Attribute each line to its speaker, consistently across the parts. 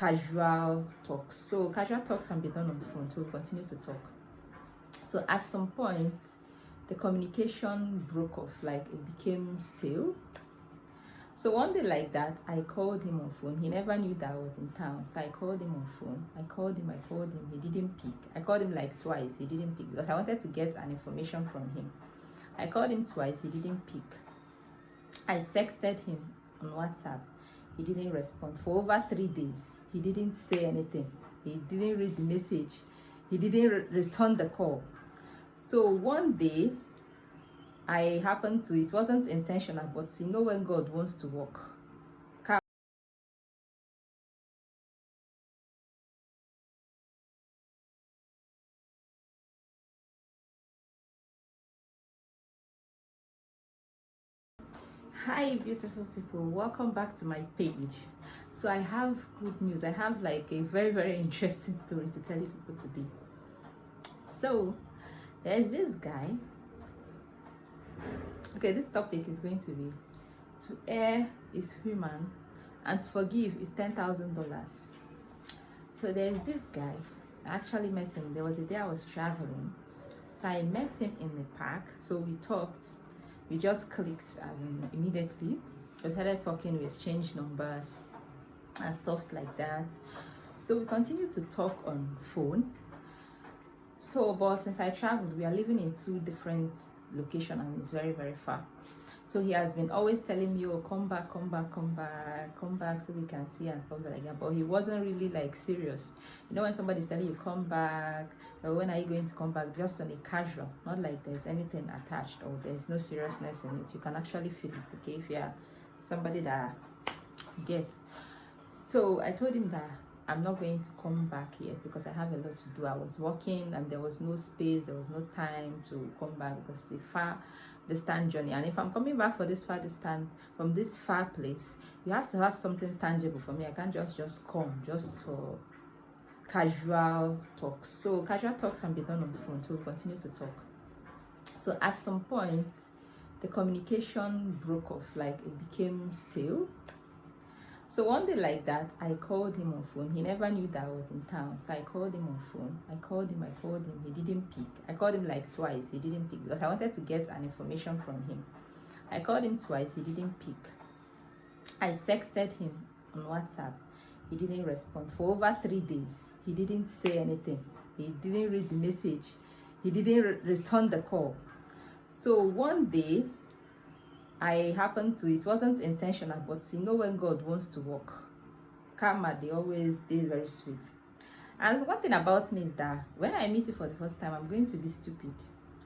Speaker 1: casual talks. So casual talks can be done on the phone, so we'll continue to talk. So at some point, the communication broke off, like it became stale. So one day like that, I called him on phone. He never knew that I was in town. So I called him on phone. I called him. He didn't pick. I called him like twice. He didn't pick because I wanted to get an information from him. I called him twice. He didn't pick. I texted him on WhatsApp. He didn't respond. For over 3 days, he didn't say anything. He didn't read the message. He didn't return the call. So one day, I happened to, it wasn't intentional, but you know when God wants to work. Hi beautiful people, welcome back to my page. So I have good news. I have like a very interesting story to tell you people today. So there's this guy. Okay, this topic is going to be to err is human and to forgive is $10,000. So there's this guy. I actually met him. There was a day I was traveling, so I met him in the park. So we talked. We just clicked as in immediately. We started talking. We exchanged numbers and stuffs like that. So we continued to talk on phone. So, but since I traveled, we are living in 2 different locations and it's very far. So he has been always telling me, oh, come back so we can see and stuff like that. But he wasn't really like serious. You know when somebody's telling you come back, or when are you going to come back, just on a casual, not like there's anything attached or there's no seriousness in it. You can actually feel it, okay, if you're somebody that gets. So I told him that I'm not going to come back here because I have a lot to do. I was working and there was no space, there was no time to come back because it's a far distant journey. And if I'm coming back for this far distant from this far place, you have to have something tangible for me. I can't just come just for casual talks. So casual talks can be done on the phone, so we'll continue to talk. So at some point, the communication broke off, like it became stale. So one day like that, I called him on phone. He never knew that I was in town. So I called him on phone. I called him. He didn't pick. I called him like twice. He didn't pick because I wanted to get an information from him. I called him twice. He didn't pick. I texted him on WhatsApp. He didn't respond. For over 3 days, he didn't say anything. He didn't read the message. He didn't return the call. So one day, I happened to, it wasn't intentional, but you know when God wants to work, karma, they always stay very sweet. And one thing about me is that when I meet you for the first time, I'm going to be stupid.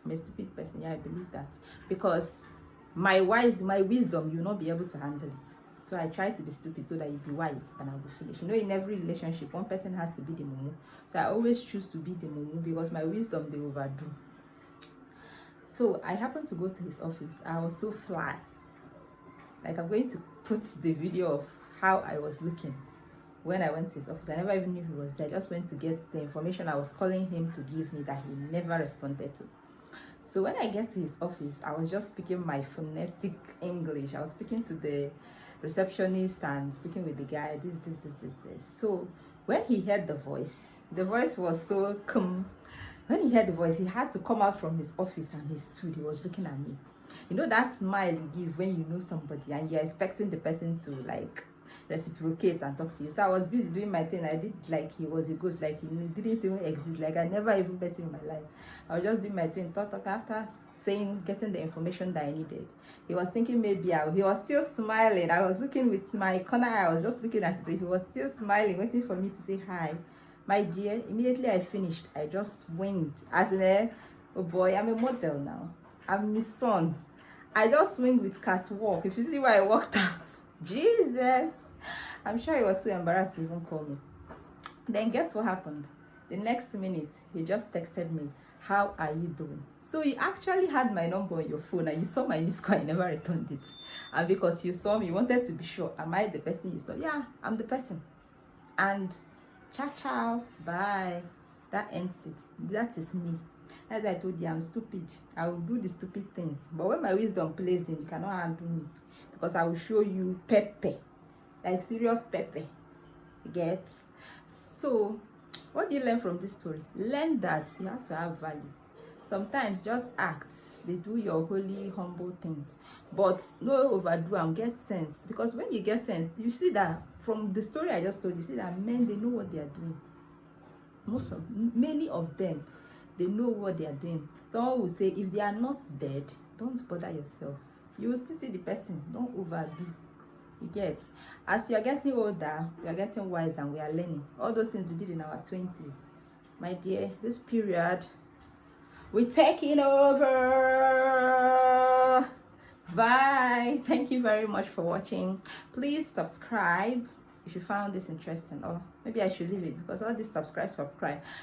Speaker 1: I'm a stupid person. Yeah, I believe that. Because my wisdom, you'll not be able to handle it. So I try to be stupid so that you be wise and I'll be foolish. You know, in every relationship, one person has to be the mumu. So I always choose to be the mumu because my wisdom, they overdo. So I happened to go to his office. I was so fly. Like I'm going to put the video of how I was looking when I went to his office. I never even knew he was there. I just went to get the information I was calling him to give me that he never responded to. So when I get to his office, I was just speaking my phonetic English. I was speaking to the receptionist and speaking with the guy, this. So when he heard the voice was so calm. When he heard the voice, he had to come out from his office and he stood. He was looking at me. You know that smile you give when you know somebody and you're expecting the person to like reciprocate and talk to you. So I was busy doing my thing. I did like he was a ghost, like he didn't even exist. Like I never even met him in my life. I was just doing my thing, talk. After getting the information that I needed, he was thinking maybe he was still smiling. I was looking with my corner eye. I was just looking at it. So he was still smiling, waiting for me to say hi. My dear, immediately I finished, I just winged. As in, oh boy, I'm a model now. I'm Miss Son. I just winged with catwalk. If you see why I walked out, Jesus. I'm sure he was so embarrassed to even call me. Then guess what happened? The next minute, he just texted me, how are you doing? So you actually had my number on your phone and you saw my missed call, I never returned it. And because you saw me, you wanted to be sure, am I the person you saw? Yeah, I'm the person. And ciao, bye. That ends it. That is me. As I told you, I'm stupid. I will do the stupid things. But when my wisdom plays in, you cannot handle me. Because I will show you pepper. Like serious pepper. You get? So what do you learn from this story? Learn that you have to have value. Sometimes just act, they do your holy humble things, but no overdo and get sense. Because when you get sense, you see that from the story I just told you, see that men, they know what they are doing. Many of them, they know what they are doing. Someone will say, if they are not dead, don't bother yourself. You will still see the person. Don't overdo. You get, as you are getting older, we are getting wise, and we are learning all those things we did in our 20s. My dear, this period, we're taking over. Bye. Thank you very much for watching. Please subscribe if you found this interesting, or maybe I should leave it, because all this subscribe,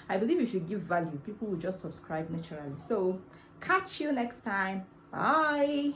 Speaker 1: I believe if you give value, people will just subscribe naturally. So catch you next time. Bye.